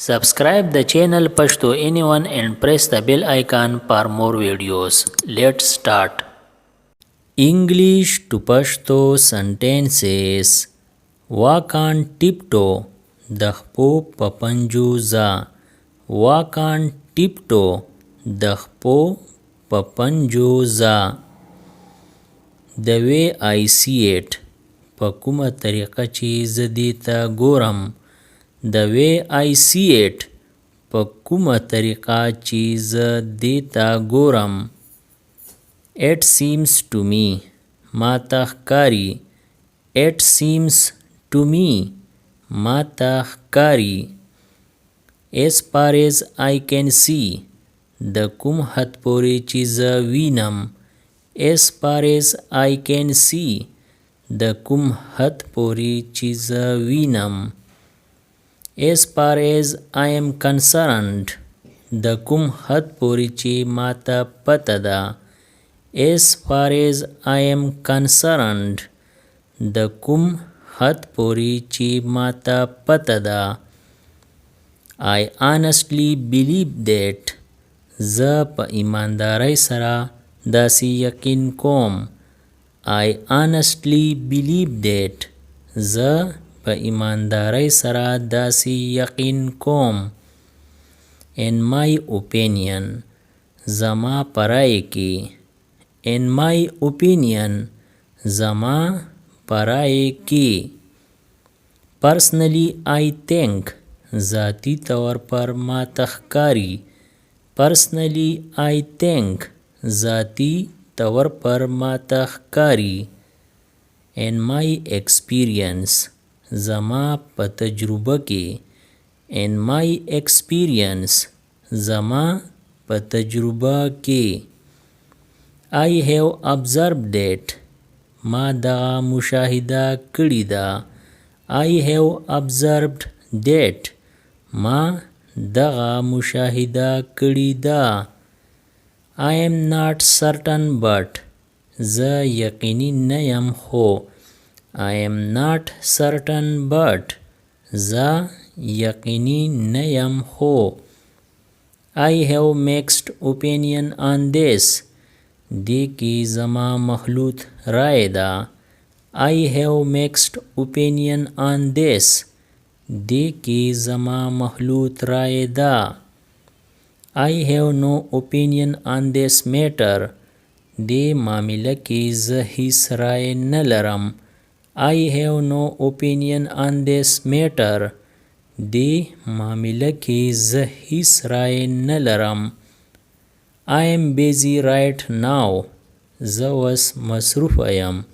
Subscribe the channel Pashto Anyone and press the bell icon for more videos. Let's start. English to Pashto sentences. Walk on tiptoe. Dahpo papanjuza. Walk on tiptoe. Dahpo papanjuza. The way I see it. Pakuma tariqa chi zadita goram. The way I see it. Pakuma tariqa chi zadita goram. It seems to me. Matahkari. It seems to me. Matahkari. As far as I can see. The kum hatpori chiza vinam. As far as I can see. The kum hatpori chiza vinam. As far as I am concerned. The kum hatpori chi mata patada. As far as I am concerned. The kum hatpori chi mata patada. I honestly believe that. Za pa imandarai sara dasi yakin kom. I honestly believe that. Za pa imandarai sara dasi yakin kom. In my opinion. Zama parai ki. In my opinion. Zama parai ki. Personally I think. Zati tawar par matahkari. Personally I think. Zati tawar par matahkari. In my experience. Zama patajruba ke. In my experience. Zama patajruba ke. I have observed that. Ma daga mushahida kadida. I have observed that. Ma daga mushahida kadida. I am not certain but. Za yaqini nayam ho. I am not certain but. Za yaqini nayam ho. I have mixed opinion on this. Deki zama mahlut raida. I have mixed opinion on this. Deki zama mahlut raida. I have no opinion on this matter. De mamila ki zahis rai nalaram. I have no opinion on this matter. De mamila ki zahis rai nalaram. I am busy right now. Zawas masruf ayam.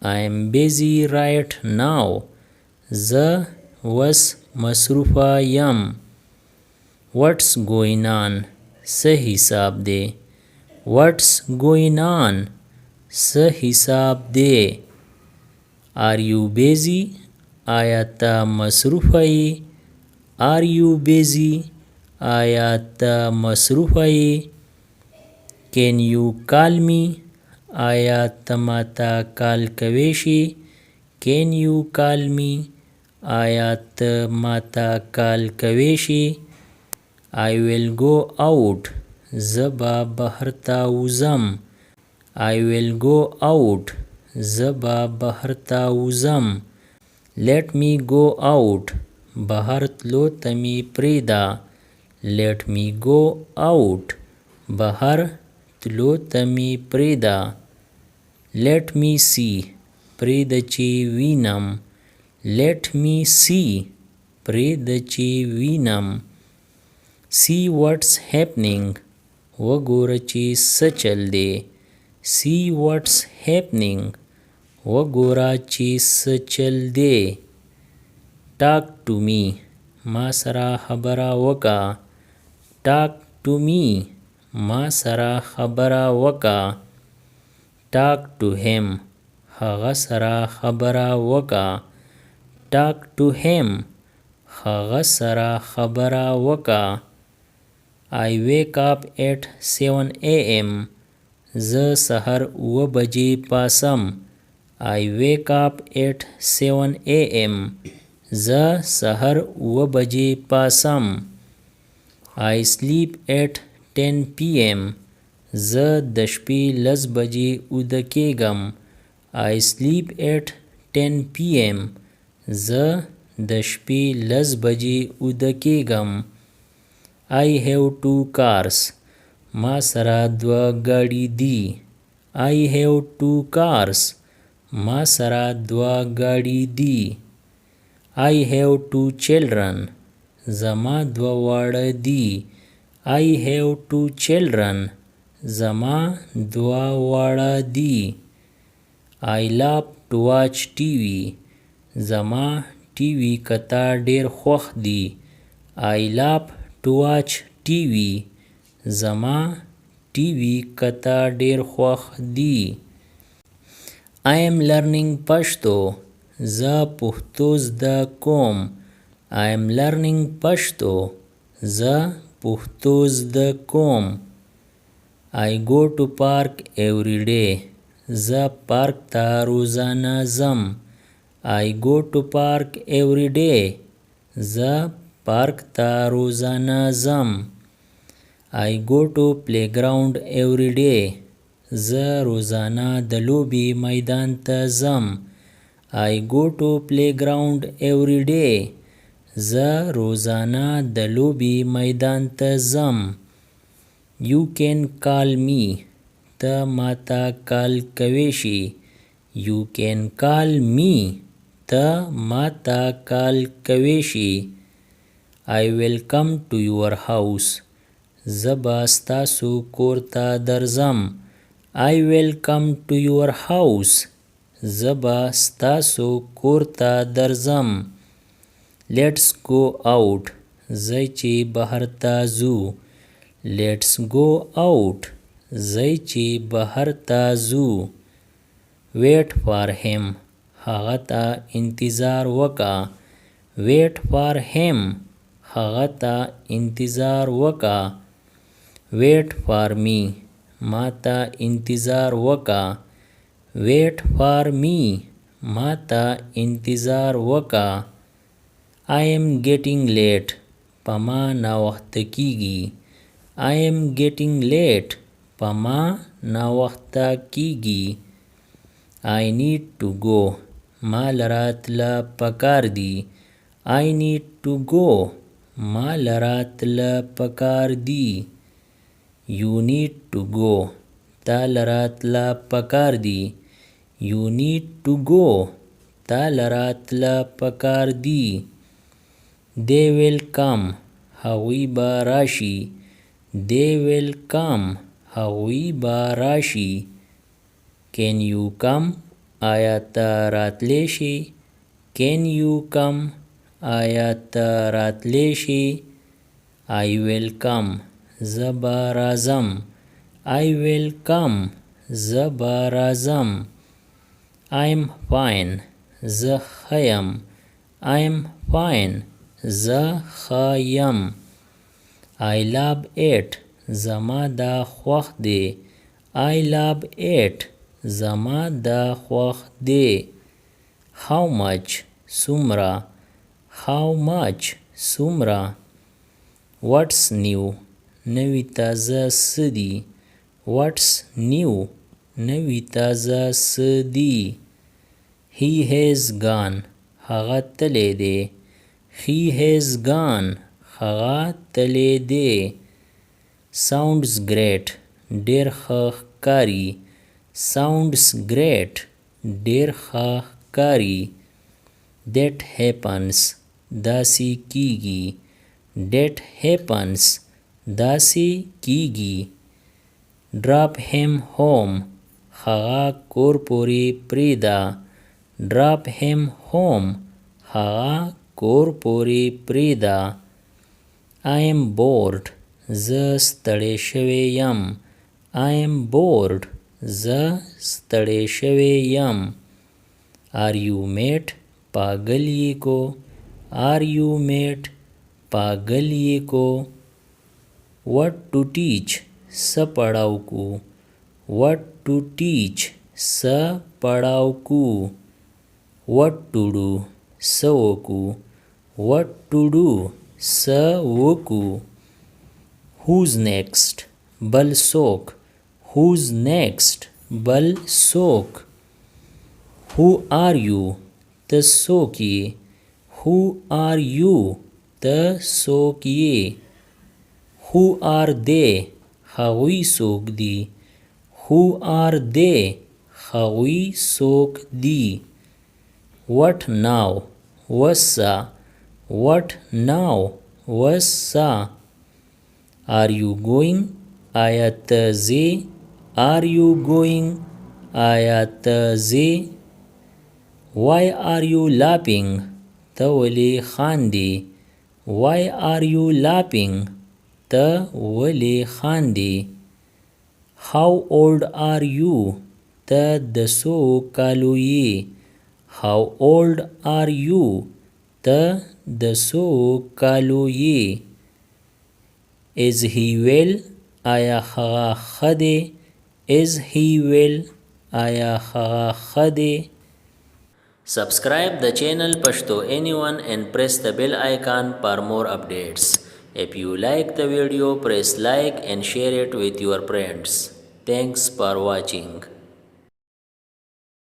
I am busy right now. Zawas masruf ayam. What's going on? Sahisab de. What's going on? Sahisab de. Are you busy? Ayata masrufai. Are you busy? Ayata masrufai. Can you call me? Ayata mata call kaveshi. Can you call me? Ayata mata call kaveshi. I will go out. Zaba baharta uzam. I will go out. Zaba baharta uzam. Let me go out. Bahart lo tami prida. Let me go out. Bahar lo tami prida. Let me see. Predachi vinam. Let me see. Predachi vinam. See what's happening. Wagorachi sachalde. See what's happening. Wagorachi sachalde. Talk to me. Masara habara waka. Talk to me. Masara habara waka. Talk to him. Hagasara habara waka. Talk to him. Hagasara habara waka. I wake up at 7 a.m. Za sahar uwa baje pasam. I wake up at 7 a.m. زه سحر 7 بجې پاسم. I sleep at 10 p.m. زه د شپې 10 بجې اوده کېږم. I sleep at 10 p.m. زه د شپې 10 بجې اوده کېږم. I have 2 cars. ما سره 2 ګاډي دي. I have 2 cars. ما سره 2 ګاډي دي. I have 2 children. زما 2 واړه دي. I have 2 children. زما 2 واړه دي. I love to watch TV. زما TV کتا ډیر خوښ دي. I love to watch TV. زما TV کتا ډیر خوښ دي. I am learning Pashto. زه پښتو زده کوم. I am learning Pashto. زه پښتو زده کوم. I go to park every day. زه پارک ته روزانه ځم. I go to park every day. زه پارک ته روزانه ځم. I go to playground every day. زه روزانه د لوبې میدان ته ځم. I go to playground every day. زه روزانه د لوبې میدان ته ځم. You can call me. ته ماته کال کوي شي. You can call me. ته ماته کال کوي شي. I will come to your house. زه به ستاسو کور ته درځم. I will come to your house. زه به ستاسو کور ته درځم. Let's go out. ځئ چې بهر ته ځو. Let's go out. ځئ چې بهر ته ځو. Wait for him. هغه ته انتظار وکړه. Wait for him. هغه ته انتظار وکړه. Wait for me. ما ته انتظار وکړه. Wait for me. ما ته انتظار وکړه. I am getting late. په ما ناوخته کیږي. I am getting late. په ما ناوخته کیږي. I need to go. ما لراتله پکار دی. I need to go. ما لراتله پکار دی. You need to go. تا لراتله پکار دی. You need to go. تا لراتله پکار دی. They will come. هغوی به راشي. They will come. هغوی به راشي. Can you come? آیا ته راتلی شي؟ Can you come? آیا ته راتلی شي؟ I will come. زه به راځم. I will come. زه به راځم. I'm fine. زه ښه یم. I'm fine. زه ښه یم. I love it. زما دا خوښ دی. I love it. زما دا خوښ دی. How much? څومره. How much? څومره. What's new? نوی تازه څه دي. What's new? نوی تازه څه دي. He has gone. هغه تللی دی. He has gone. هغه تللی دی. Sounds great. ډیر ښه ښکاري. Sounds great. ډیر ښه ښکاري. That happens. داسې کیږي. That happens. داسې کیږي. Drop him home. هغه کور پورې پریږده. Drop him home. هغه کور پورې پریږده. I am bored. زه ستړی شوی یم. I am bored. زه ستړی شوی یم. Are you mate? پاگل یې کو. Are you mate? پاگل یې کو. What to teach? څه پړاو کو. What to teach? څه پړاو کو. What to do? څه وکړو. what to do څه وکړو. who's next بل څوک. who's next بل څوک. who are you ته څوک یې. who are you ته څوک یې. who are they هغوی څوک دي. who are they هغوی څوک دي. what now وسه. what now وسه. are you going آیا ته ځې. are you going آیا ته ځې. why are you laughing ته ولې خاندې. why are you laughing ته ولې خاندې. how old are you ته د څو کالو یې. how old are you ته د څو کالو یې. is he well آیا هغه ښه دی. is he well آیا هغه ښه دی. Subscribe the channel Pashto Anyone and press the bell icon for more updates. If you like the video, press like and share it with your friends. Thanks for watching.